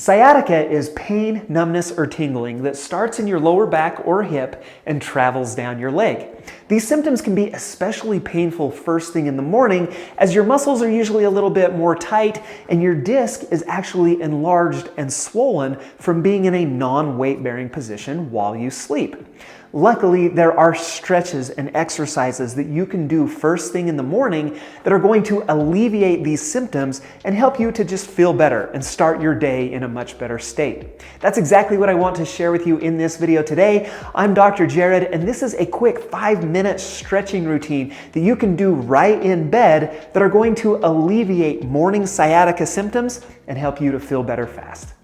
Sciatica is pain, numbness, or tingling that starts in your lower back or hip and travels down your leg. These symptoms can be especially painful first thing in the morning, as your muscles are usually a little bit more tight and your disc is actually enlarged and swollen from being in a non-weight-bearing position while you sleep. Luckily, there are stretches and exercises that you can do first thing in the morning that are going to alleviate these symptoms and help you to just feel better and start your day in a much better state. That's exactly what I want to share with you in this video today. I'm Dr. Jared, and this is a quick 5-minute stretching routine that you can do right in bed that are going to alleviate morning sciatica symptoms and help you to feel better fast.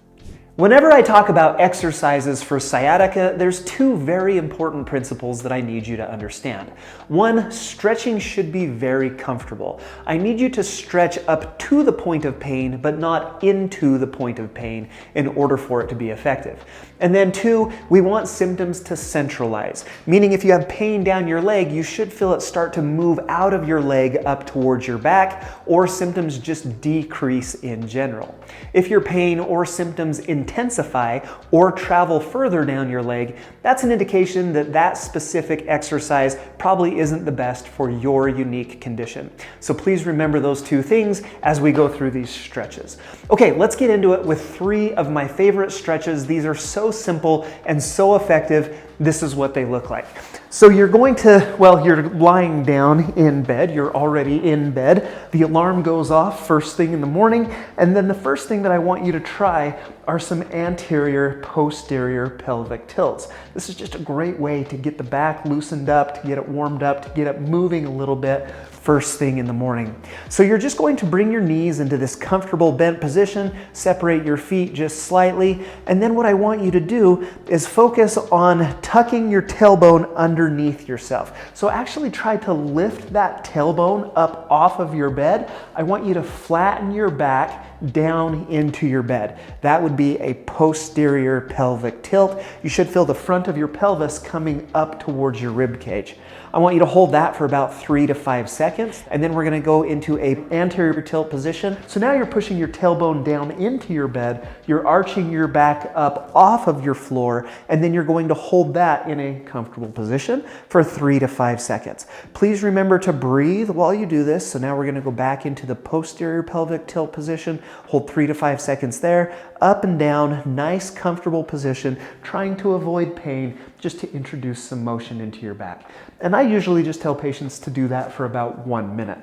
Whenever I talk about exercises for sciatica, there's two very important principles that I need you to understand. One, stretching should be very comfortable. I need you to stretch up to the point of pain, but not into the point of pain in order for it to be effective. And then two, we want symptoms to centralize, meaning if you have pain down your leg, you should feel it start to move out of your leg up towards your back, or symptoms just decrease in general. If your pain or symptoms intensify or travel further down your leg, that's an indication that that specific exercise probably isn't the best for your unique condition. So please remember those two things as we go through these stretches. Okay, let's get into it with 3 of my favorite stretches. These are so simple and so effective. This is what they look like. So you're going to, well, you're lying down in bed. You're already in bed. The alarm goes off first thing in the morning. And then the first thing that I want you to try are some anterior posterior pelvic tilts. This is just a great way to get the back loosened up, to get it warmed up, to get it moving a little bit first thing in the morning. So you're just going to bring your knees into this comfortable bent position, separate your feet just slightly, and then what I want you to do is focus on tucking your tailbone underneath yourself. So actually try to lift that tailbone up off of your bed. I want you to flatten your back down into your bed. That would be a posterior pelvic tilt. You should feel the front of your pelvis coming up towards your rib cage. I want you to hold that for about 3 to 5 seconds, and then we're going to go into an anterior tilt position. So now you're pushing your tailbone down into your bed, you're arching your back up off of your floor, and then you're going to hold that in a comfortable position for 3 to 5 seconds. Please remember to breathe while you do this. So now we're going to go back into the posterior pelvic tilt position, hold 3 to 5 seconds there, up and down, nice comfortable position, trying to avoid pain, just to introduce some motion into your back. And I usually just tell patients to do that for about 1 minute.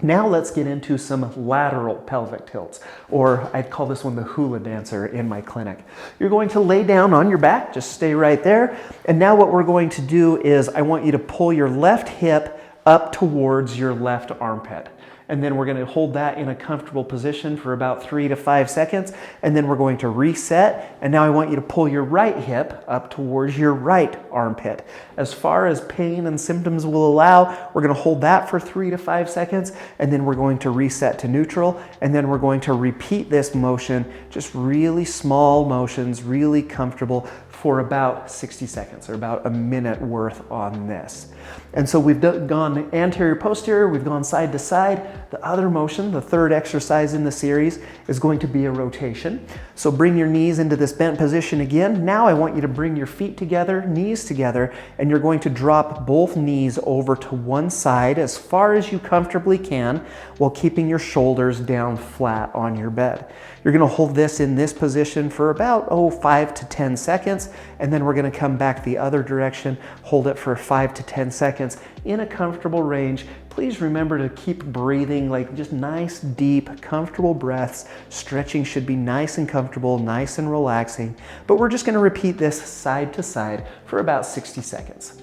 Now let's get into some lateral pelvic tilts, or I call this one the hula dancer in my clinic. You're going to lay down on your back, just stay right there. And now what we're going to do is I want you to pull your left hip up towards your left armpit. And then we're going to hold that in a comfortable position for about 3 to 5 seconds. And then we're going to reset. And now I want you to pull your right hip up towards your right armpit. As far as pain and symptoms will allow, we're going to hold that for 3 to 5 seconds. And then we're going to reset to neutral. And then we're going to repeat this motion, just really small motions, really comfortable, for about 60 seconds, or about a minute worth on this. And so we've gone anterior, posterior, we've gone side to side. The other motion, the third exercise in the series, is going to be a rotation. So bring your knees into this bent position again. Now I want you to bring your feet together, knees together, and you're going to drop both knees over to one side as far as you comfortably can while keeping your shoulders down flat on your bed. You're going to hold this in this position for about 5 to 10 seconds, and then we're going to come back the other direction, hold it for 5 to 10 seconds in a comfortable range. Please remember to keep breathing, like just nice, deep, comfortable breaths. Stretching should be nice and comfortable, nice and relaxing, but we're just going to repeat this side to side for about 60 seconds.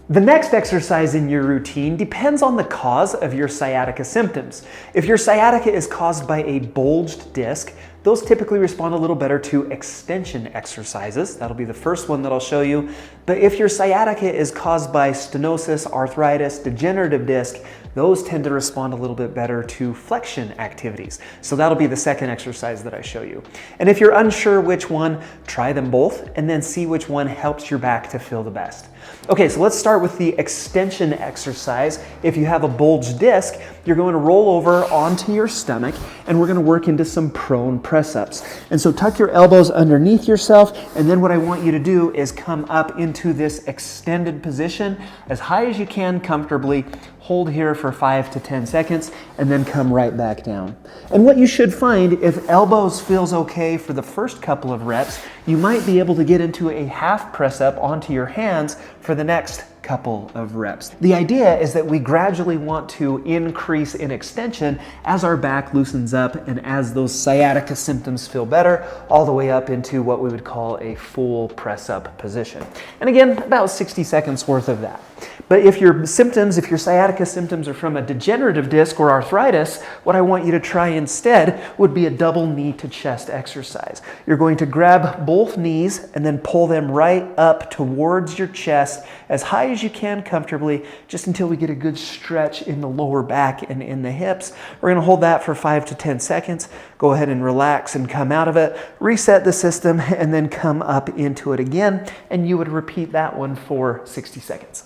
The next exercise in your routine depends on the cause of your sciatica symptoms. If your sciatica is caused by a bulged disc, those typically respond a little better to extension exercises. That'll be the first one that I'll show you. But if your sciatica is caused by stenosis, arthritis, degenerative disc, those tend to respond a little bit better to flexion activities. So that'll be the second exercise that I show you. And if you're unsure which one, try them both and then see which one helps your back to feel the best. Okay, so let's start with the extension exercise. If you have a bulged disc, you're going to roll over onto your stomach, and we're going to work into some prone press-ups. And so tuck your elbows underneath yourself, and then what I want you to do is come up into this extended position as high as you can comfortably. Hold here for 5 to 10 seconds, and then come right back down. And what you should find, if elbows feels okay for the first couple of reps, you might be able to get into a half press up onto your hands for the next couple of reps. The idea is that we gradually want to increase in extension as our back loosens up and as those sciatica symptoms feel better, all the way up into what we would call a full press up position. And again, about 60 seconds worth of that. But if your sciatica symptoms are from a degenerative disc or arthritis, what I want you to try instead would be a double knee to chest exercise. You're going to grab both knees and then pull them right up towards your chest as high as you can comfortably, just until we get a good stretch in the lower back and in the hips. We're going to hold that for 5 to 10 seconds. Go ahead and relax and come out of it, reset the system, and then come up into it again. And you would repeat that one for 60 seconds.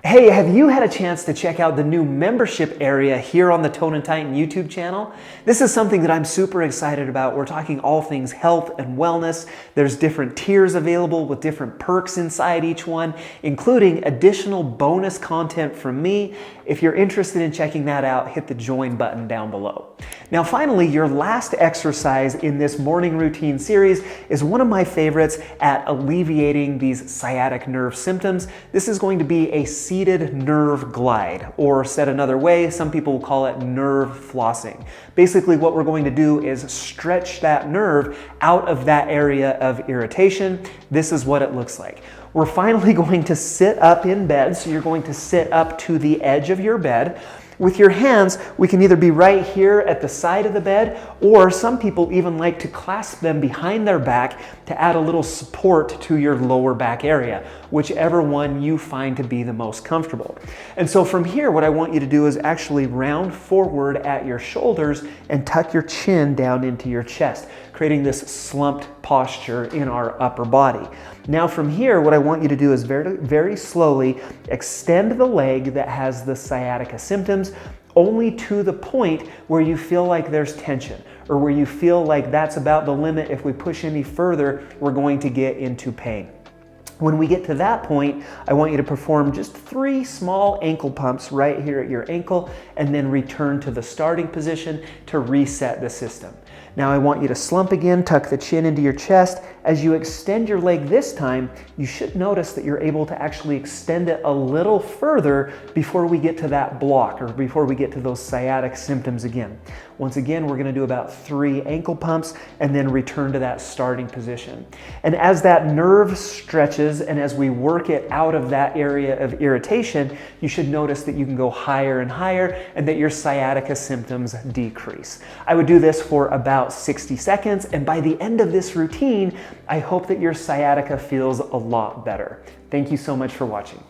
Hey, have you had a chance to check out the new membership area here on the Tone and Tighten YouTube channel? This is something that I'm super excited about. We're talking all things health and wellness. There's different tiers available with different perks inside each one, including additional bonus content from me. If you're interested in checking that out, hit the join button down below. Now, finally, your last exercise in this morning routine series is one of my favorites at alleviating these sciatic nerve symptoms. This is going to be a seated nerve glide, or said another way, some people will call it nerve flossing. Basically, what we're going to do is stretch that nerve out of that area of irritation. This is what it looks like. We're finally going to sit up in bed, so you're going to sit up to the edge of your bed. With your hands, we can either be right here at the side of the bed, or some people even like to clasp them behind their back to add a little support to your lower back area, whichever one you find to be the most comfortable. And so from here, what I want you to do is actually round forward at your shoulders and tuck your chin down into your chest, creating this slumped posture in our upper body. Now from here, what I want you to do is very, very slowly extend the leg that has the sciatica symptoms only to the point where you feel like there's tension, or where you feel like that's about the limit. If we push any further, we're going to get into pain. When we get to that point, I want you to perform just 3 small ankle pumps right here at your ankle, and then return to the starting position to reset the system. Now I want you to slump again, tuck the chin into your chest. As you extend your leg this time, you should notice that you're able to actually extend it a little further before we get to that block, or before we get to those sciatic symptoms again. Once again, we're going to do about 3 ankle pumps and then return to that starting position. And as that nerve stretches and as we work it out of that area of irritation, you should notice that you can go higher and higher and that your sciatica symptoms decrease. I would do this for about 60 seconds, and by the end of this routine, I hope that your sciatica feels a lot better. Thank you so much for watching.